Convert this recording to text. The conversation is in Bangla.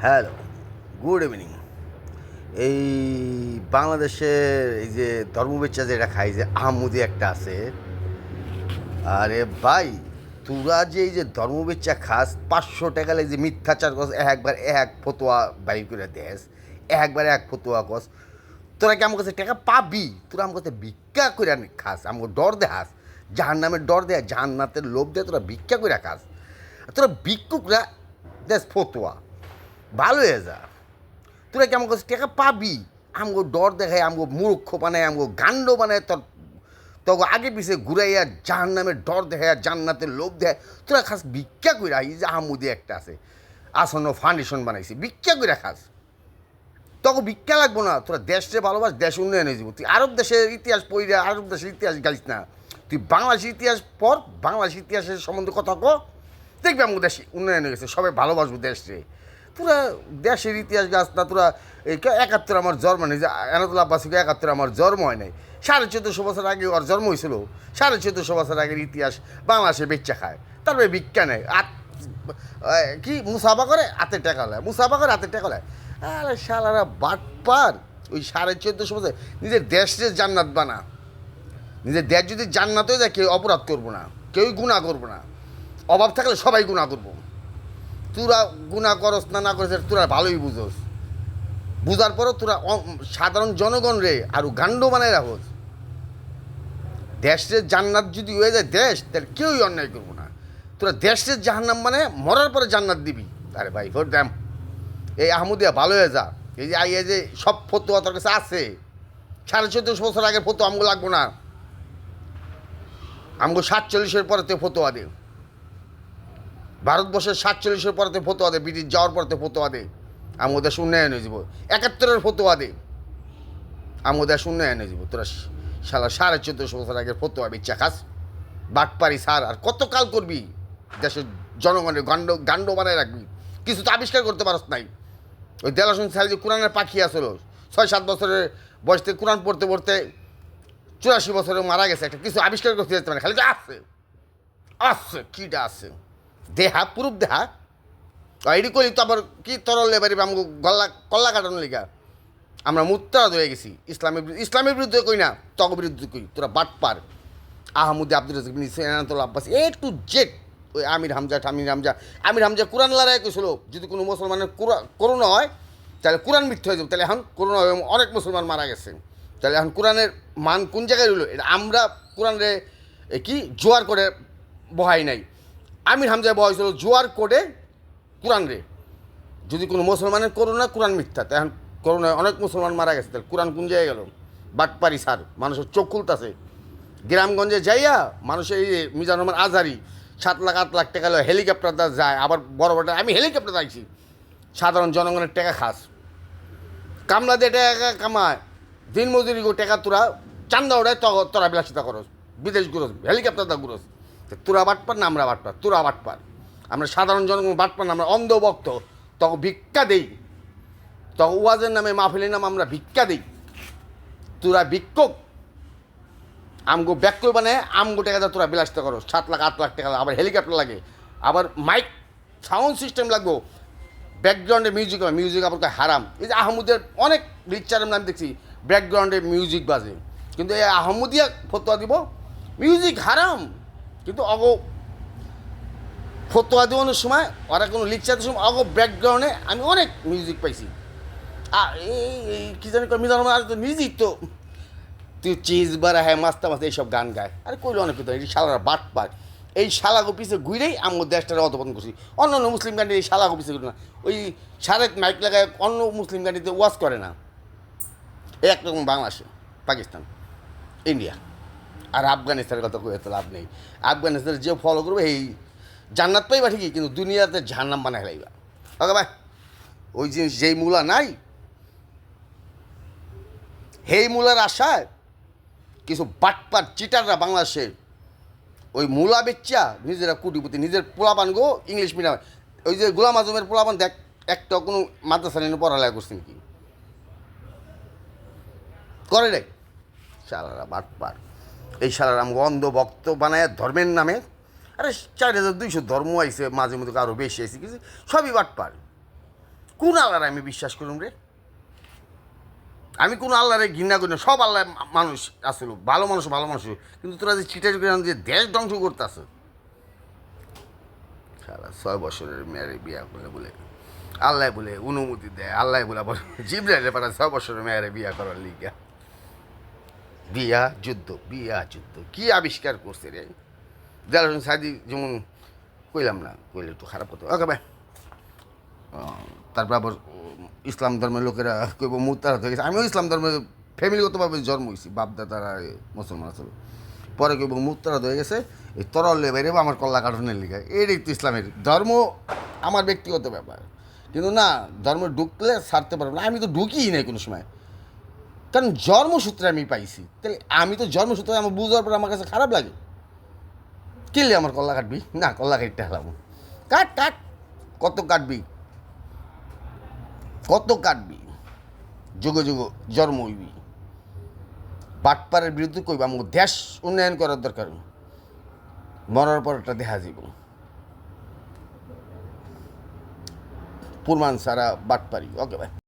Hello, good evening. এই বাংলাদেশের এই যে ধর্মবেচ্চা যেটা খাই যে আহমদি একটা আছে, আরে ভাই তোরা যে এই যে ধর্মবেচ্চা খাস 500 টাকা যে মিথ্যাচার কস, একবার এক ফতোয়া বাইর করে দেস, একবার এক ফতোয়া কস, তোরা কি আমার কাছে টাকা পাবি? তোরা আমার কাছে ভিক্ষা করে খাস, আমাকে ডর দেখাস, জাহান নামের ডর দেয়, জাহান্নাতের লোভ দেয়, তোরা ভিক্ষা করে খাস। তোরা ভিক্ষুকরা দেশ ফতোয়া ভালো হয়ে যা। তোরা কি আমার কাছে টাকা পাবি? আমগো ডর দেখায়, আমগো মূর্খ বানায়, আমগো গান্ড বানায়, তখন আগে পিছিয়ে ঘুরাইয়া জাহান নামের ডর দেখায়, জান্নাতের লোভ দেয়। তোরা খাস ভিক্ষা করে। এই যে আহমদি একটা আছে, আসন্ন ফাউন্ডেশন বানাইছি, ভিক্ষা করে খাস। তখন ভিক্ষা লাগবো না, তোরা দেশে ভালোবাস, দেশ উন্নয়নে যাব। তুই আরব দেশের ইতিহাস পড়িয়া আরব দেশের ইতিহাস গাইস না, তুই বাংলাদেশের ইতিহাস পড়, বাংলাদেশের ইতিহাসের সম্বন্ধে কথা কো, দেখবি আমাকে দেশে উন্নয়ন হয়ে গেছে, সবাই ভালোবাসবো দেশে। তোরা দেশের ইতিহাস গাছ না, তোরা এই 71 আমার জন্ম নেই, যে এনাদুল আব্বাসীকে 71 আমার জন্ম হয় নাই, 1450 বছর আগে ওর জন্ম হয়েছিল, 1450 বছর আগের ইতিহাস বাংলাদেশে বেচ্চা খায়, তারপরে ভিক্ষা নেয়, কি মুসাফা করে হাতে টাকা নেয়, মুসাফা করে হাতে টাকা নেয়। আরে শালারা বাটপার। ওই 1450 বছর নিজের দেশে জান্নাত বানা, নিজের দেশ যদি জান্নাত হয়ে যায়, কেউ অপরাধ করবো না, কেউই গুণা করবো না, অভাব থাকলে সবাই গুণা করবো। তোরা গুণা করস না করস, তোরা ভালোই বুঝোস, বুঝার পরও তোরা সাধারণ জনগণ রে আরও গান্ড বানায় রাখোস। দেশের জান্নাত যদি হয়ে যায় দেশ, তাহলে কেউই অন্যায় করবো না। তোরা দেশের জাহান্নাম মানে মরার পরে জান্নাত দিবি। আরে ভাই ফোর দ্যাম, এই আহমদিয়া ভালো হয়ে যা। এই যে এই যে সব ফতোয়া তোর কাছে আছে, 1450 বছর আগের ফতোয়া আমগো লাগবো না, আমগো 47-এর পরেতে ফতোয়া দে, ভারতবর্ষের 47-এর পরেতে ফতোয়া দে, ব্রিটিশ যাওয়ার পরেতে ফতোয়া দে, আমাদের দেশ উন্নয়ন হয়ে যাব। 71-এর ফতোয়া দে, আমাদের দেশ উন্নয়ন হয়ে যাব। তোরা শালা 1450 বছর আগের ফতোয়া বিচ্ছা খাস, বাটপারি সার। আর কত কাল করবি দেশের জনগণের গান্ড বানায় রাখবি? কিছু তো আবিষ্কার করতে পারস নাই। ওই দেলাসুন সাহেব যে কোরআনের পাখি আসল, 6-7 বছরের বয়স থেকে কোরআন পড়তে পড়তে 84 বছরে মারা গেছে, একটা কিছু আবিষ্কার করতে যেতে পারে, খালি তো আসছে আসছে কীটা আসছে, দেহা পুরুপ দেহা। এটি করি তো আবার কি তরল এবারে আমাকে কল্লা কাটানোর লিগা আমরা মুত্তারা ধরে গেছি। ইসলামের বিরুদ্ধে কই না, তগ বিরুদ্ধে কই। তোরা বাটপার আহমদি, আব্দুল রাজ্জাক, এনাদুল আব্বাস, এ টু জেড। ওই আমির হামজা কোরআন লড়াই কইছিল, যদি কোনো মুসলমানের করোনা হয় তাহলে কোরআন মিথ্যা হয়ে যাবে। তাহলে এখন করোনা হয়ে অনেক মুসলমান মারা গেছে, তাহলে এখন কোরআনের মান কোন জায়গায় রইল? এটা আমরা কোরআনে কি জোয়ার করে বহাই নাই, আমির হামজা বহাইছিল জোয়ার করে কোরআন রে। যদি কোনো মুসলমানের করোনা, কোরআন মিথ্যা, তো এখন করোনায় অনেক মুসলমান মারা গেছে, তাহলে কোরআন কোন জায়গায় গেল? বাটপারি সার, মানুষের চোখ খুলতেছে। গ্রামগঞ্জে যাইয়া মানুষের এই মিজানুর রহমান আজহারি 7 লাখ 8 লাখ টাকা হেলিকপ্টার দা যায়, আবার বড় বড় আমি হেলিকপ্টার যাইছি। সাধারণ জনগণের টাকা খাস, কামলা দিয়ে টাকা কামায়, দিন মজুরি গো টাকা তোরা চান্দা ওড়ায়, তোরা বিলাসিতা করস, বিদেশ ঘুরস, হেলিকপ্টার দা ঘুরস। তোরা বাটপার না আমরা বাটপার? তোরা বাটপার, আমরা সাধারণ জনগণ বাটপার না, আমরা অন্ধভক্ত। তখন ভিক্ষা দেই, তখন ওয়াজের নামে মাহফিলের নামে আমরা ভিক্ষা দিই। তোরা ভিক্ষক, আমগো ব্যাক বানায় আমগো টাকা তোরা বিলাসিতা করো। 7 লাখ 8 লাখ টাকা, আবার হেলিকপ্টার লাগে, আবার মাইক সাউন্ড সিস্টেম লাগবো, ব্যাকগ্রাউন্ডে মিউজিক আবার হারাম। এই যে আহমদের অনেক রিচারের নাম দেখছি ব্যাকগ্রাউন্ডে মিউজিক বাজে, কিন্তু এই আহমদিয়া ফতোয়া দিব মিউজিক হারাম। কিন্তু ফতোয়া দেওয়ানোর সময়, ওরা কোনো লিকচারের সময় ব্যাকগ্রাউন্ডে আমি অনেক মিউজিক পাইছি। এই কী জানি মিজান আর তো নিজেই তো তুই চিজ বারা হ্যাঁ মাস্তা মাস্তা এইসব গান গায়। আরে কইলে অনেক কথা, এই শালারা বাট পায়। এই শালাগো পিছিয়ে ঘুরেই আমার দেশটারে অধপতন করছি। অন্য অন্য মুসলিম গানটি এই শালাগো পিছিয়ে ঘুরে না, ওই সারেক মাইক লাগায় অন্য মুসলিম গানটিতে ওয়াজ করে না। এই একরকম বাংলাদেশে, পাকিস্তান, ইন্ডিয়া আর আফগানিস্তানের কথা কয়ে তো লাভ নেই। আফগানিস্তানের যে ফলো করবে এই জান্নাত পাইবা ঠিকই, কিন্তু দুনিয়াতে জাহান্নাম বানায় ফেলাইবা। ওকে ভাই, ওই জিনিস যেই মূলা নাই, সেই মূলার আশায় কিছু বাটপার চিটাররা বাংলাদেশে ওই মূলা বেচ্চা নিজেরা কুটিপুতি, নিজের পোলাপান গো ইংলিশ মিডিয়াম। ওই যে গোলাম আজমের পোলাপান দেখ, একটা কোনো মাদ্রাসা নিয়ে পড়ালেখা করছেন কি? করে রে শালারা বাটপার। এই শালারা আমাকে অন্ধ ভক্ত বানায় ধর্মের নামে। আরে 4200 ধর্ম আইসে, মাঝে মধ্যে আরও বেশি আইসে, কিছু সবই বাটপার। কোন আল্লাহরে আমি বিশ্বাস করুম রে? আমি কোনো আল্লাহরে ঘৃণা করি না, সব আল্লাহ মানুষ আসলো, ভালো মানুষ, কিন্তু তোরা যে চিটারি করে যে দেশ ধ্বংস করতেছ। সারা 6 বছরের মেয়েরে বিয়া করলে বলে আল্লাহ বলে অনুমতি দেয়, আল্লাহ বলে আবার জিব্রাইলের পাঠায় 6 বছরের মেয়েরে বিয়া করার লিগা। বিয়া যুদ্ধ কি আবিষ্কার করছে রে? জালাল সাদি যেমন কইলাম না, কইলে একটু খারাপ হতো। ওকে ভাই, তারপর আবার ইসলাম ধর্মের লোকেরা কইব মুতারাত হয়ে গেছে। আমিও ইসলাম ধর্মের ফ্যামিলিগতভাবে জন্ম হয়েছি, বাপদাদারা মুসলমান আসলে। পরে কইব মুতারাত হয়ে গেছে, এই তরলে বাইরে আমার কল্লা কাঠনের লিখা। এটাই তো ইসলামের ধর্ম, আমার ব্যক্তিগত ব্যাপার। কিন্তু না, ধর্ম ঢুকলে ছাড়তে পারবো না। আমি তো ঢুকিই নাই কোনো সময়, কারণ জন্মসূত্রে আমি পাইছি। তাহলে আমি তো জন্মসূত্রে আমার বুঝার পর আমার কাছে খারাপ লাগে। কিনলে আমার কল্লা কাটবি না, কল্লা কাটতে হেলাম। কাট কত কাটবি, যুগ জন্ম হইবি। বাটপারের বিরুদ্ধে কইবা আমাকে দেশ উন্নয়ন করার দরকার, মরার পর একটা দেখা যাব। প্রমাণ সারা বাটপারি। ওকে ভাই।